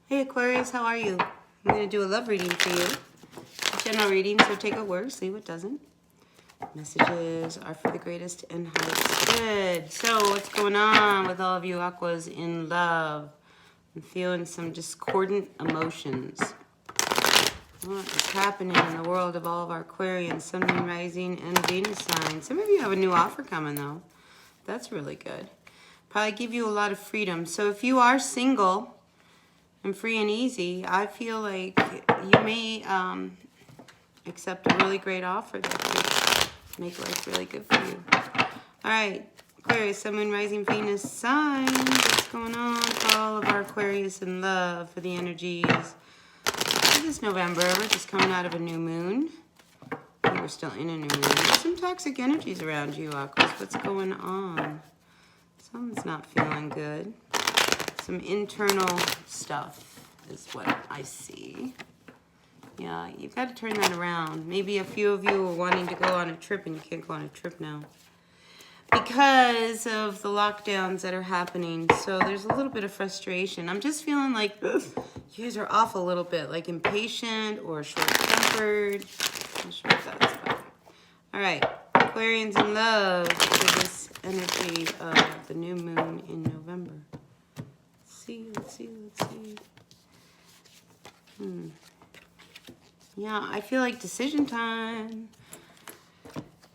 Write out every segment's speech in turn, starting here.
Hey Aquarius, how are you? I'm going to do a love reading for you. General reading, so take what works, leave what doesn't. Messages are for the greatest and highest good. So what's going on with all of you Aquas in love? I'm feeling some discordant emotions. What is happening in the world of all of our Aquarians, Sun, Moon, Rising, and Venus signs? Some of you have a new offer coming though. That's really good. Probably give you a lot of freedom. So if you are single and free and easy, I feel like you may accept a really great offer that could make life really good for you. All right, Aquarius, Sun, Moon, Rising, Venus signs. What's going on for all of our Aquarius in love for the energies? This November, we're just coming out of a new moon. We're still in a new moon. There's some toxic energies around you, Aquas. What's going on? Something's not feeling good. Some internal stuff is what I see. Yeah, you've got to turn that around. Maybe a few of you are wanting to go on a trip and you can't go on a trip now because of the lockdowns that are happening. So there's a little bit of frustration. I'm just feeling like you guys are off a little bit, like impatient or short-tempered. I'm not sure if that's about. All right, Aquarians in love for this energy of the new moon in November. Let's see. Yeah, I feel like decision time.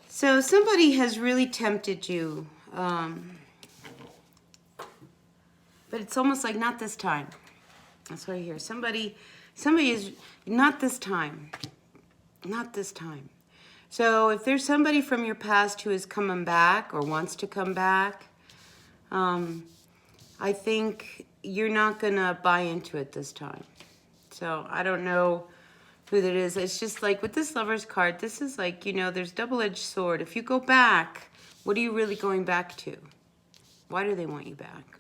So somebody has really tempted you. But it's almost like not this time. That's what I hear. Somebody is not this time. Not this time. So if there's somebody from your past who is coming back or wants to come back, I think you're not going to buy into it this time. So I don't know who that is. It's just like with this Lover's card, this is like, you know, there's double-edged sword. If you go back, what are you really going back to? Why do they want you back?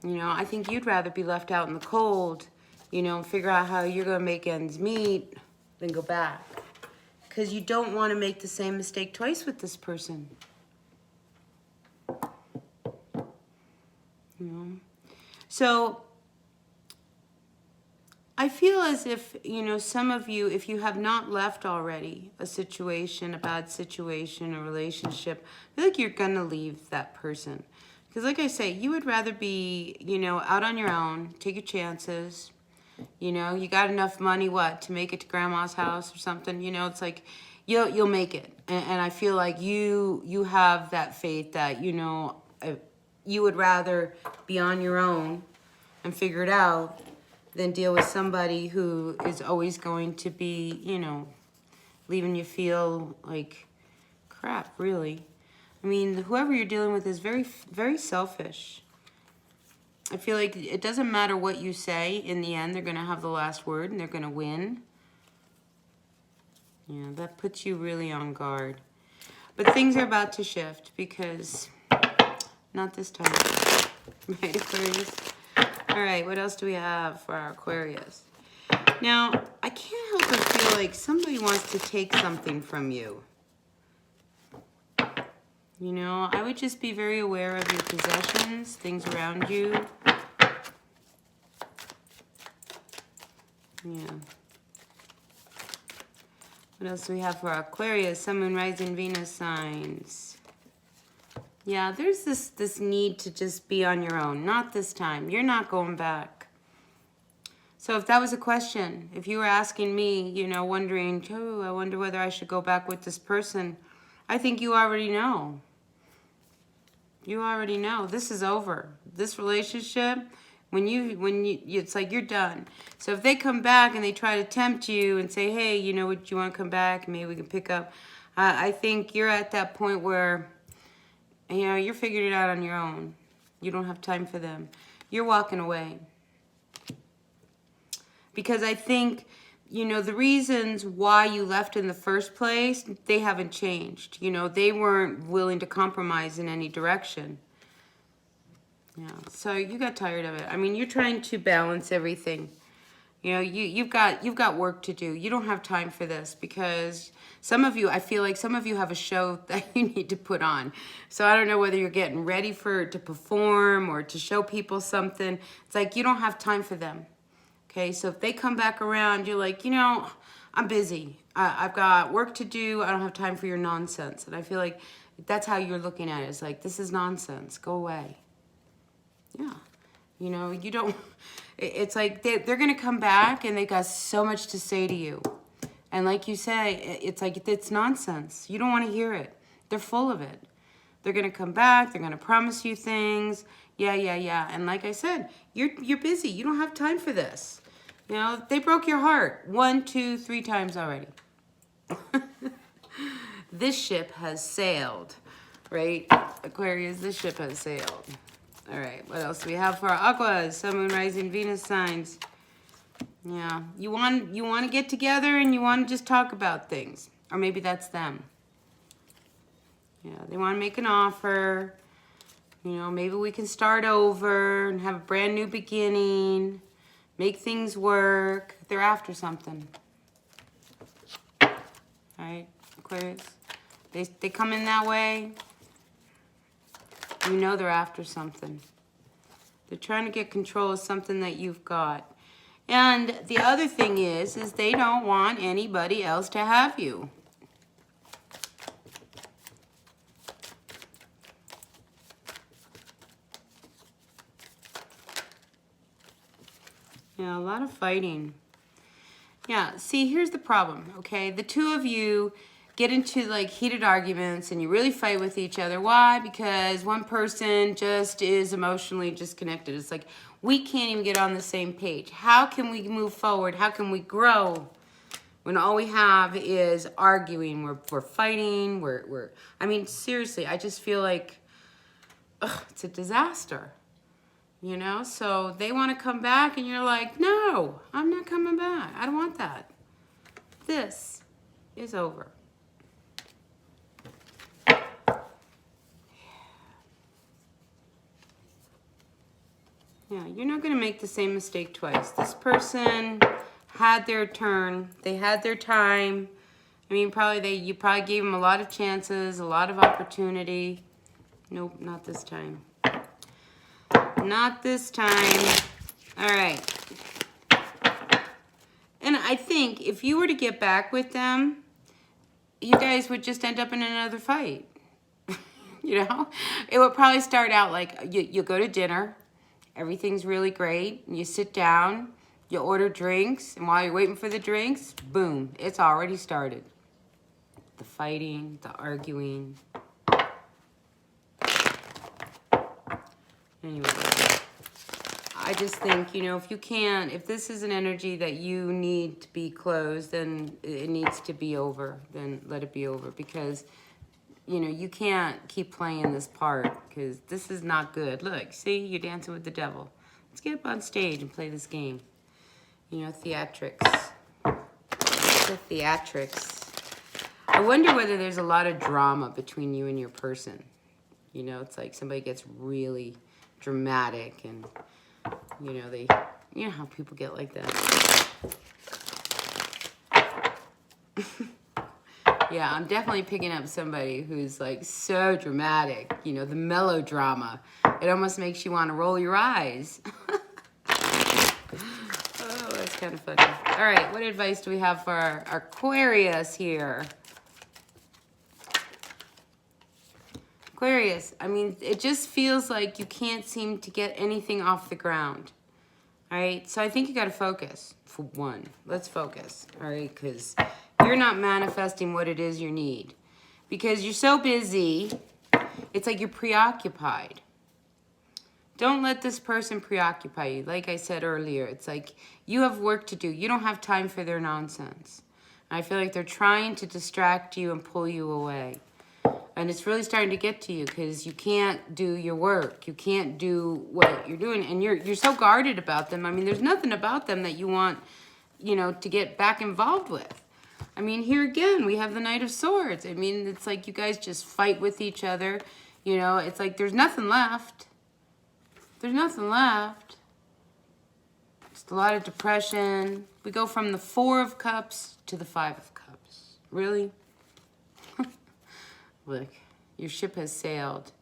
You know, I think you'd rather be left out in the cold, you know, and figure out how you're going to make ends meet than go back. Because you don't want to make the same mistake twice with this person. You know? So I feel as if, you know, some of you, if you have not left already a situation, a bad situation, a relationship, I feel like you're going to leave that person. Because like I say, you would rather be, you know, out on your own, take your chances. You know, you got enough money, what, to make it to grandma's house or something? You know, it's like, you'll make it. And I feel like you have that faith that, you know, you would rather be on your own and figure it out than deal with somebody who is always going to be, you know, leaving you feel like crap, really. I mean, whoever you're dealing with is very, very selfish. I feel like it doesn't matter what you say. In the end, they're going to have the last word and they're going to win. Yeah, that puts you really on guard. But things are about to shift because not this time. Right, Aquarius? All right, what else do we have for our Aquarius? Now, I can't help but feel like somebody wants to take something from you. You know, I would just be very aware of your possessions, things around you. Yeah. What else do we have for our Aquarius, Sun, Moon, Rising, Venus signs? Yeah, there's this need to just be on your own. Not this time. You're not going back. So if that was a question, if you were asking me, you know, wondering, oh, I wonder whether I should go back with this person, I think you already know. You already know. This is over. This relationship, when you it's like you're done. So if they come back and they try to tempt you and say, hey, you know, would you want to come back? Maybe we can pick up. I think you're at that point where, you know, you're figuring it out on your own. You don't have time for them. You're walking away. Because I think, you know, the reasons why you left in the first place, they haven't changed. You know, they weren't willing to compromise in any direction. Yeah, so you got tired of it. I mean, you're trying to balance everything. You know, you've got work to do. You don't have time for this because some of you, I feel like some of you have a show that you need to put on. So I don't know whether you're getting ready to perform or to show people something. It's like you don't have time for them. Okay, so if they come back around, you're like, you know, I'm busy. I've got work to do. I don't have time for your nonsense. And I feel like that's how you're looking at it. It's like, this is nonsense. Go away. Yeah. You know, you don't, it's like they're going to come back and they got so much to say to you. And like you say, it's like, it's nonsense. You don't want to hear it. They're full of it. They're going to come back. They're going to promise you things. Yeah, yeah, yeah. And like I said, you're busy. You don't have time for this. You know, they broke your heart 1, 2, 3 times already. This ship has sailed, right? Aquarius, this ship has sailed. All right, what else do we have for our Aquas? Sun, Moon, Rising, Venus signs. Yeah, you want to get together and you want to just talk about things. Or maybe that's them. Yeah, they want to make an offer. You know, maybe we can start over and have a brand new beginning. Make things work. They're after something. All right, Aquarius. They come in that way. You know they're after something. They're trying to get control of something that you've got. And the other thing is they don't want anybody else to have you. Yeah, a lot of fighting. Yeah, see, here's the problem, okay? The two of you get into like heated arguments and you really fight with each other. Why? Because one person just is emotionally disconnected. It's like we can't even get on the same page. How can we move forward? How can we grow when all we have is arguing? We're fighting. I mean, seriously, I just feel like it's a disaster. You know, so they want to come back and you're like, no, I'm not coming back. I don't want that. This is over. Yeah, you're not going to make the same mistake twice. This person had their turn. They had their time. I mean, you probably gave them a lot of chances, a lot of opportunity. Nope, not this time. Not this time. All right. And I think if you were to get back with them, you guys would just end up in another fight. You know? It would probably start out like you go to dinner. Everything's really great. You sit down. You order drinks. And while you're waiting for the drinks, boom, it's already started. The fighting, the arguing. Anyway, I just think, you know, if this is an energy that you need to be closed, then it needs to be over. Then let it be over because, you know, you can't keep playing this part because this is not good. Look, see, you're dancing with the devil. Let's get up on stage and play this game. You know, theatrics. The theatrics. I wonder whether there's a lot of drama between you and your person. You know, it's like somebody gets really dramatic and, you know how people get like that. Yeah, I'm definitely picking up somebody who's like so dramatic, you know, the melodrama. It almost makes you want to roll your eyes. Oh, that's kind of funny. All right, what advice do we have for our Aquarius here? Aquarius, I mean, it just feels like you can't seem to get anything off the ground. All right, so I think you got to focus for one. Let's focus, all right, because you're not manifesting what it is you need. Because you're so busy, it's like you're preoccupied. Don't let this person preoccupy you. Like I said earlier, it's like you have work to do. You don't have time for their nonsense. I feel like they're trying to distract you and pull you away. And it's really starting to get to you because you can't do your work. You can't do what you're doing. And you're so guarded about them. I mean, there's nothing about them that you want, you know, to get back involved with. I mean, here again, we have the Knight of Swords. I mean, it's like you guys just fight with each other. You know, it's like there's nothing left. There's nothing left. Just a lot of depression. We go from the 4 of Cups to the 5 of Cups. Really? Look, your ship has sailed.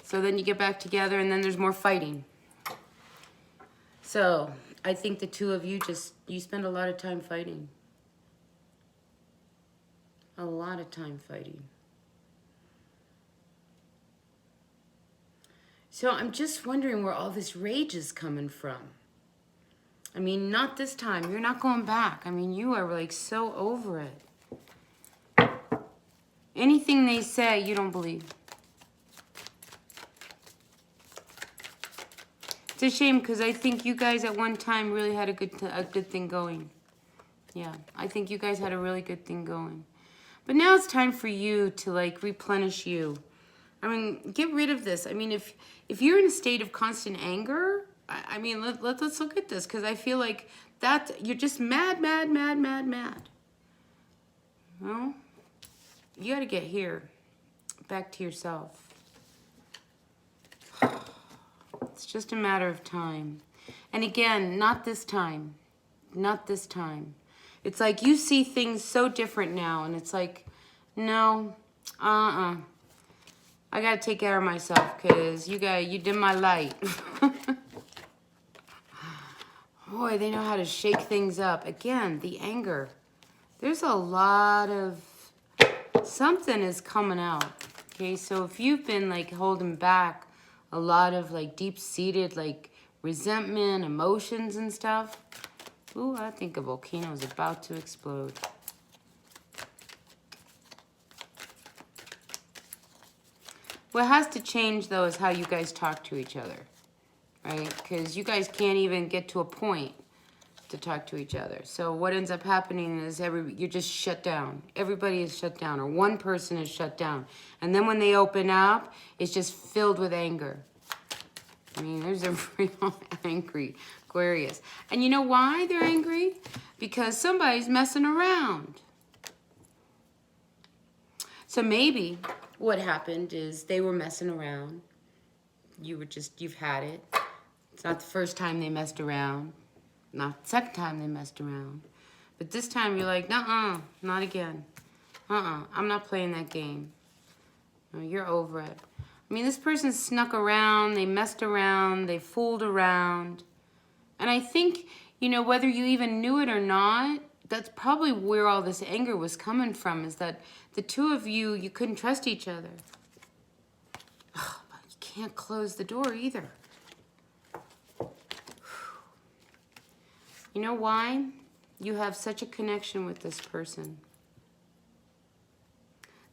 So then you get back together and then there's more fighting. So I think the two of you you spend a lot of time fighting. A lot of time fighting. So I'm just wondering where all this rage is coming from. I mean, not this time. You're not going back. I mean, you are like so over it. Anything they say, you don't believe. It's a shame because I think you guys at one time really had a good thing going. Yeah, I think you guys had a really good thing going. But now it's time for you to like replenish you. I mean, get rid of this. I mean, if you're in a state of constant anger, I mean, let's look at this because I feel like that you're just mad. Well, you got to get here, back to yourself. It's just a matter of time. And again, not this time. Not this time. It's like you see things so different now. And it's like, no, I got to take care of myself because you dim my light. Boy, they know how to shake things up. Again, the anger. There's a lot of... Something is coming out. Okay, so if you've been like holding back a lot of like deep-seated like resentment, emotions and stuff. Ooh, I think a volcano is about to explode. What has to change though is how you guys talk to each other, right? Because you guys can't even get to a point to talk to each other. So what ends up happening is you're just shut down. Everybody is shut down, or one person is shut down. And then when they open up, it's just filled with anger. I mean, there's a real angry Aquarius. And you know why they're angry? Because somebody's messing around. So maybe what happened is they were messing around. You've had it. It's not the first time they messed around. Not the second time they messed around. But this time you're like, nuh-uh, not again. I'm not playing that game. No, you're over it. I mean, this person snuck around, they messed around, they fooled around. And I think, you know, whether you even knew it or not, that's probably where all this anger was coming from, is that the two of you couldn't trust each other. Oh, but you can't close the door either. You know why? You have such a connection with this person.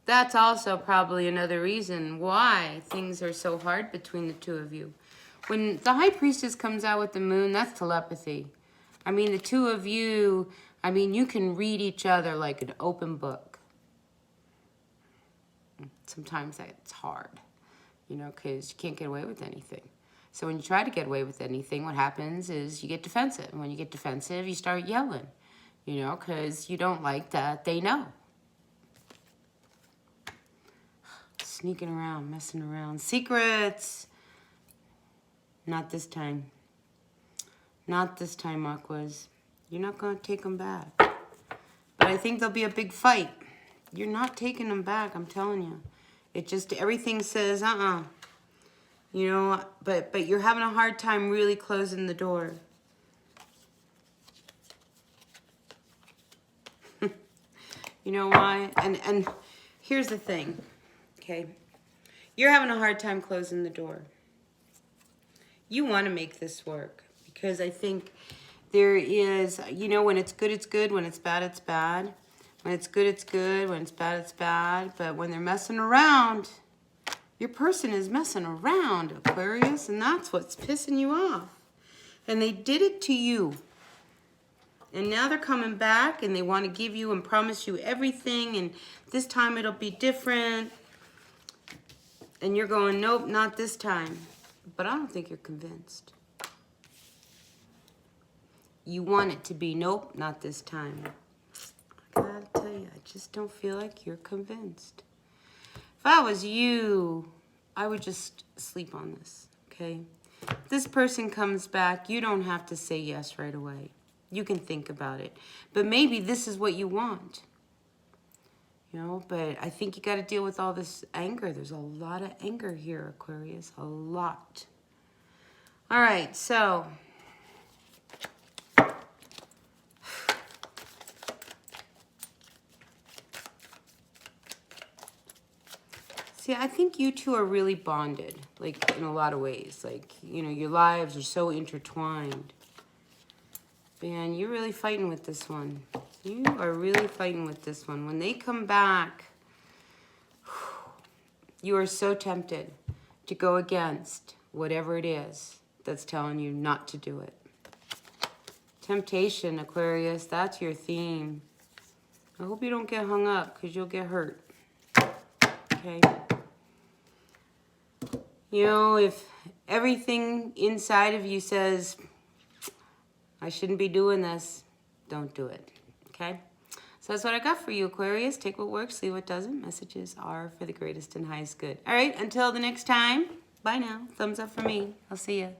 That's also probably another reason why things are so hard between the two of you. When the High Priestess comes out with the moon, that's telepathy. I mean, the two of you, I mean, you can read each other like an open book. Sometimes that's hard, you know, because you can't get away with anything. So when you try to get away with anything, what happens is you get defensive. And when you get defensive, you start yelling, you know, because you don't like that they know. Sneaking around, messing around. Secrets. Not this time. Not this time, Aquas. You're not going to take them back. But I think there'll be a big fight. You're not taking them back, I'm telling you. It just, everything says, You know, but you're having a hard time really closing the door. You know why? And here's the thing. Okay, you're having a hard time closing the door. You want to make this work because I think there is, you know, when it's good, it's good. When it's bad, it's bad. When it's good, it's good. When it's bad, it's bad. But when they're messing around, your person is messing around, Aquarius, and that's what's pissing you off. And they did it to you. And now they're coming back and they want to give you and promise you everything, and this time it'll be different. And you're going, nope, not this time. But I don't think you're convinced. You want it to be, nope, not this time. I gotta tell you, I just don't feel like you're convinced. If I was you, I would just sleep on this, okay? this person comes back, you don't have to say yes right away. You can think about it. But maybe this is what you want. You know, but I think you got to deal with all this anger. There's a lot of anger here, Aquarius. A lot. All right, so... See, I think you two are really bonded, like, in a lot of ways. Like, you know, your lives are so intertwined. Man, you're really fighting with this one. You are really fighting with this one. When they come back, you are so tempted to go against whatever it is that's telling you not to do it. Temptation, Aquarius, that's your theme. I hope you don't get hung up because you'll get hurt. Okay? You know, if everything inside of you says, I shouldn't be doing this, don't do it. Okay? So that's what I got for you, Aquarius. Take what works, leave what doesn't. Messages are for the greatest and highest good. All right, until the next time, bye now. Thumbs up for me. I'll see you.